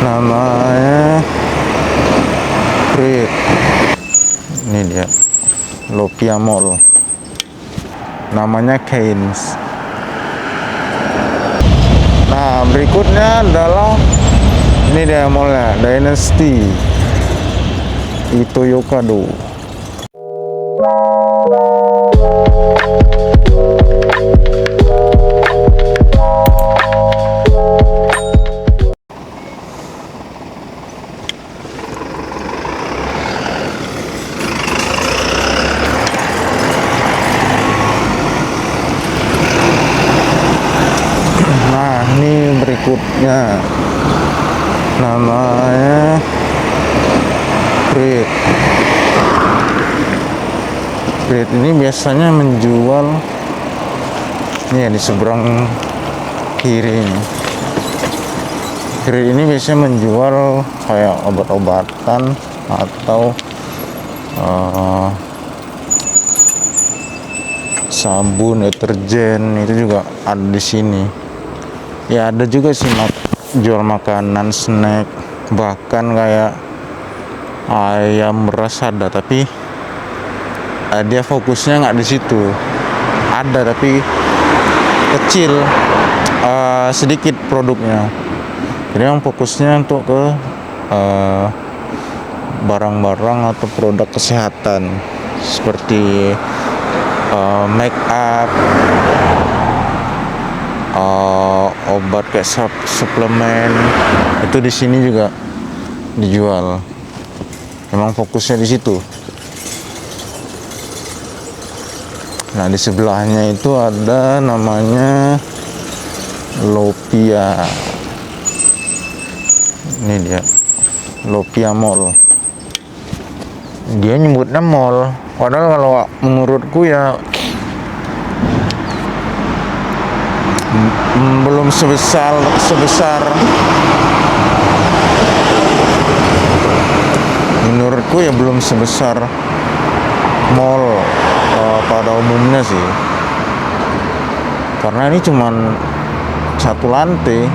namanya Creed. Ini dia Lopia Mall, namanya Keynes. Nah, berikutnya adalah ini dia mallnya, Dynasty Itoyokado. Nah, ini berikutnya namanya Creed. Creed ini biasanya menjual ini ya, di seberang kiri ini. Creed ini biasanya menjual kayak obat-obatan atau sabun, deterjen, itu juga ada di sini. Ya ada juga sih jual makanan, snack, bahkan kayak ayam beras ada, tapi dia fokusnya nggak di situ. Ada tapi kecil, sedikit produknya. Jadi yang fokusnya untuk ke barang-barang atau produk kesehatan seperti make up, obat kayak suplemen, itu di sini juga dijual. Memang fokusnya di situ. Nah, di sebelahnya itu ada namanya Lopia. Ini dia Lopia Mall. Dia nyebutnya mall, padahal kalau menurutku ya belum sebesar menurutku ya belum sebesar mall pada umumnya sih, karena ini cuman satu lantai.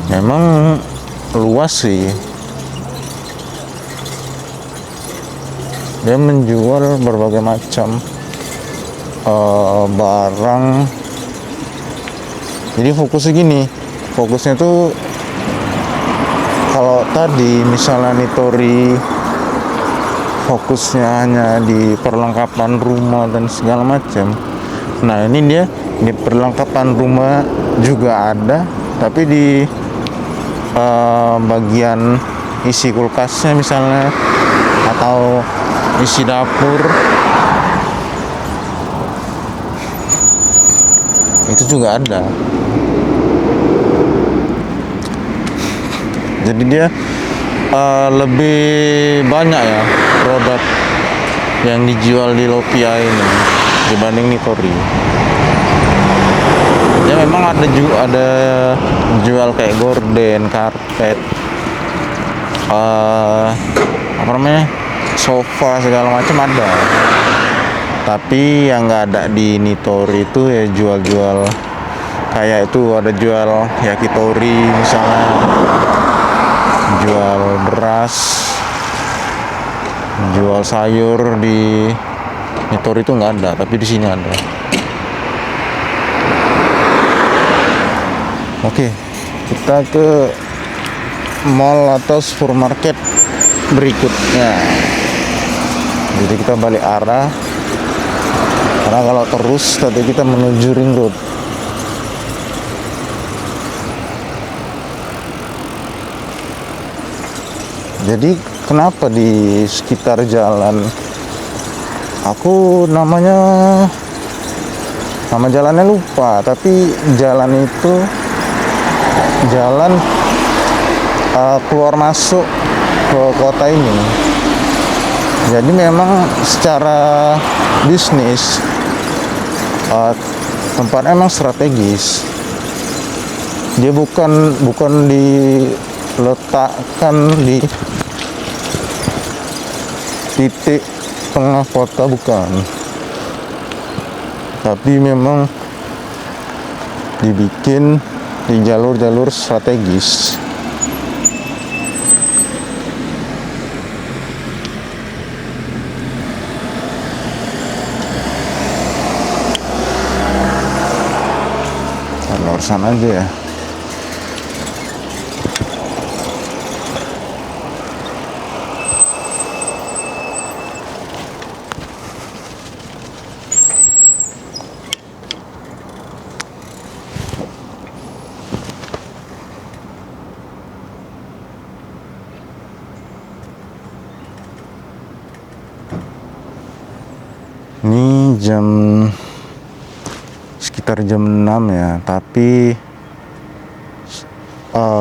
Memang luas sih. Dia menjual berbagai macam barang. Jadi fokusnya tuh kalau tadi misalnya Nitori fokusnya hanya di perlengkapan rumah dan segala macam. Nah, ini dia di perlengkapan rumah juga ada, tapi di bagian isi kulkasnya misalnya atau isi dapur itu juga ada. Jadi dia lebih banyak ya produk yang dijual di Lopia ini dibanding Nitori. Ya memang ada jual kayak gorden, karpet, apa namanya, sofa segala macam ada. Tapi yang nggak ada di Nitori itu ya jual-jual kayak itu, ada jual yakitori misalnya, jual beras, jual sayur. Di Nitori itu nggak ada, tapi di sini ada. Oke, kita ke mall atau supermarket berikutnya. Jadi kita balik arah, karena kalau terus tadi kita menuju ring road. Jadi kenapa di sekitar jalan, aku nama jalannya lupa, tapi jalan itu jalan keluar masuk ke kota ini. Jadi memang secara bisnis tempatnya memang strategis. Dia bukan diletakkan di titik tengah kota, bukan. tapi memang dibikin di jalur-jalur strategis. Lurusan aja ya. Ini sekitar jam 6 ya, tapi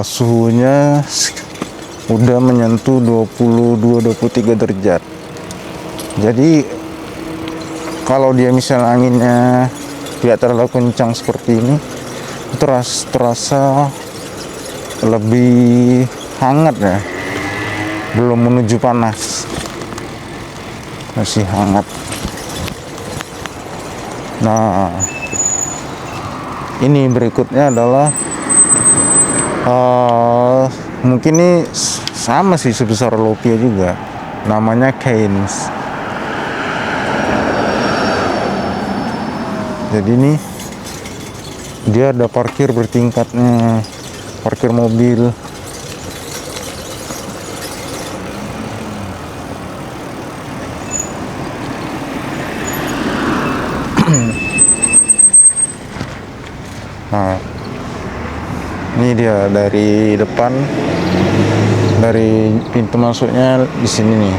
suhunya udah menyentuh 22-23 derajat. Jadi kalau dia misalnya anginnya tidak terlalu kencang seperti ini, itu terasa lebih hangat ya, belum menuju panas, masih hangat. Nah, ini berikutnya adalah mungkin ini sama sih, sebesar Lopia juga, namanya Keynes. Jadi ini dia ada parkir bertingkatnya, parkir mobil. Nah, ini dia dari depan, dari pintu masuknya di sini nih.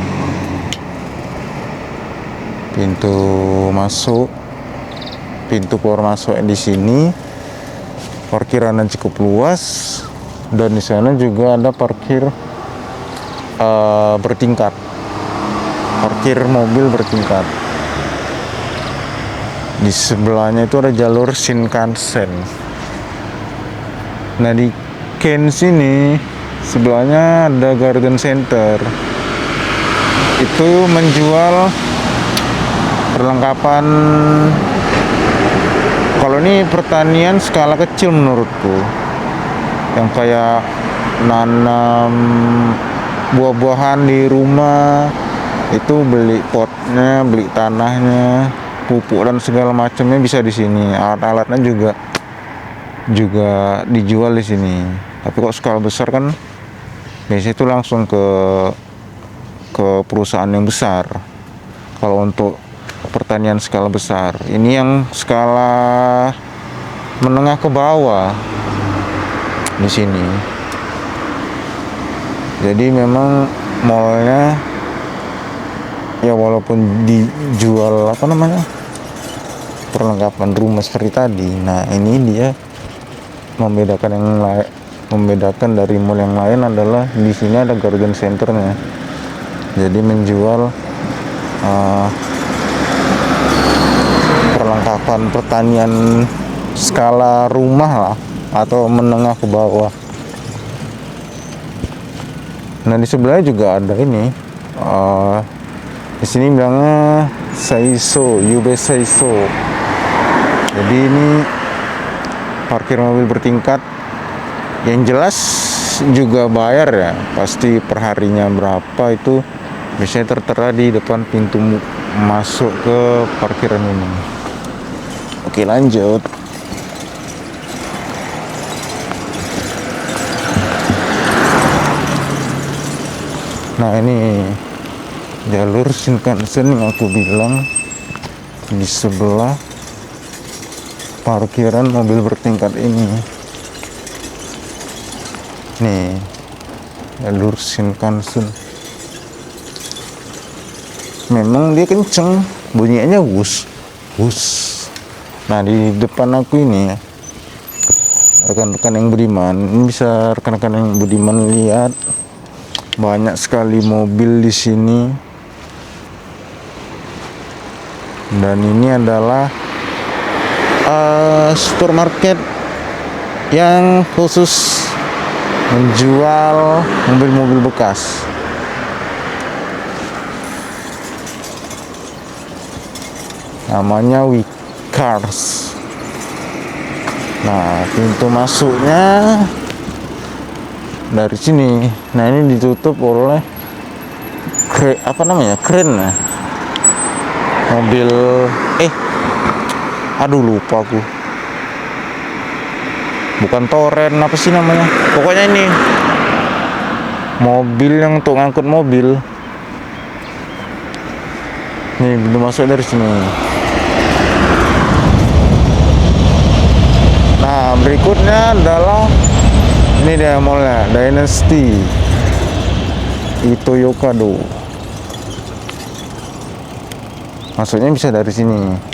Pintu masuk, pintu keluar masuk di sini. Parkirannya cukup luas, dan di sana juga ada parkir bertingkat, parkir mobil bertingkat. Di sebelahnya itu ada jalur Shinkansen. Nah, di Keynes ini sebelahnya ada Garden Center. Itu menjual perlengkapan, kalau ini pertanian skala kecil menurutku, yang kayak nanam buah-buahan di rumah, itu beli potnya, beli tanahnya, pupuk dan segala macamnya bisa di sini. Alat-alatnya juga dijual di sini. Tapi kok skala besar kan biasanya itu langsung ke perusahaan yang besar. Kalau untuk pertanian skala besar, ini yang skala menengah ke bawah di sini. Jadi memang mallnya ya, walaupun dijual perlengkapan rumah seperti tadi, nah ini dia membedakan dari mall yang lain adalah di sini ada garden centernya. Jadi menjual perlengkapan pertanian skala rumah lah, atau menengah ke bawah. Nah, di sebelahnya juga ada ini. Di sini bilangnya Seiso, Yube Seiso. Jadi ini parkir mobil bertingkat. Yang jelas juga bayar ya, pasti perharinya berapa itu biasanya tertera di depan pintu masuk ke parkiran ini. Oke, lanjut. Nah, ini jalur Shinkansen yang aku bilang, di sebelah parkiran mobil bertingkat ini. Nih, jalur Shinkansen. Memang dia kenceng, bunyinya wus. Nah, di depan aku ini ya, rekan-rekan yang budiman, ini bisa rekan-rekan yang budiman lihat banyak sekali mobil di sini. Dan ini adalah supermarket yang khusus menjual mobil-mobil bekas. Namanya Wika Cars. Nah, pintu masuknya dari sini. Nah, ini ditutup oleh kren ya, mobil aduh lupa aku, bukan toren, apa sih namanya, pokoknya ini mobil yang untuk ngangkut mobil. Nih, pintu masuk dari sini. Nah, berikutnya adalah ini dia mallnya, Dynasty Ito-Yokado. Masuknya bisa dari sini.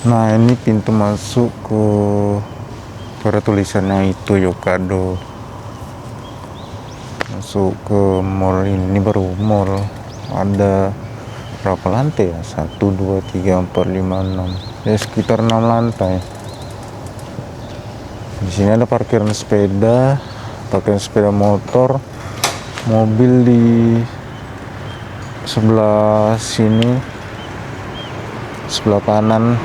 Nah, ini pintu masuk ke pada tulisannya Ito-Yokado. Masuk ke mall ini baru mall. Ada berapa lantai ya? 1, 2, 3, 4, 5, 6. Ya sekitar 6 lantai. Di sini ada parkiran sepeda motor, mobil di sebelah sini, sebelah kanan.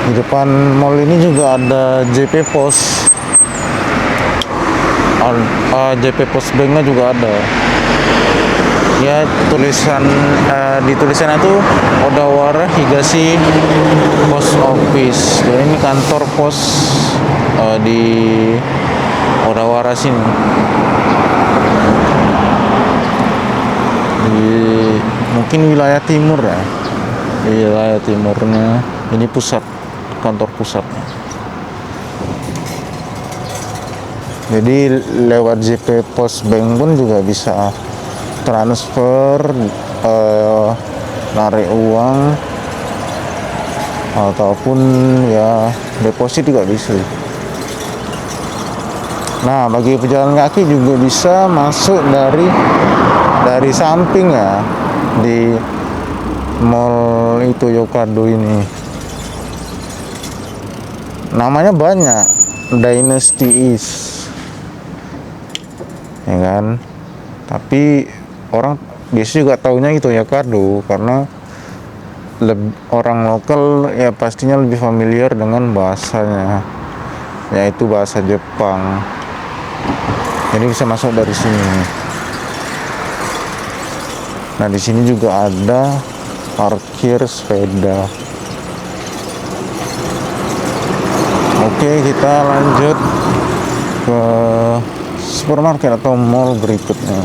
Di depan mall ini juga ada JP Pos. JP Pos Banknya juga ada. Ya, di tulisannya itu Odawara Higashi Post Office. Ya, ini kantor pos di Odawara sini. Mungkin wilayah timur ya. Wilayah timurnya. Ini kantor pusatnya. Jadi lewat JP Pos Bank pun juga bisa transfer, narik uang, ataupun ya deposit juga bisa. Nah, bagi pejalan kaki juga bisa masuk dari samping ya, di mall Ito-Yokado ini. Namanya banyak, Dynasty East, ya kan? Tapi orang biasa juga taunya Ito-Yokado karena orang lokal ya pastinya lebih familiar dengan bahasanya, yaitu bahasa Jepang. Jadi bisa masuk dari sini. Nah, di sini juga ada parkir sepeda. Oke, kita lanjut ke supermarket atau mall berikutnya.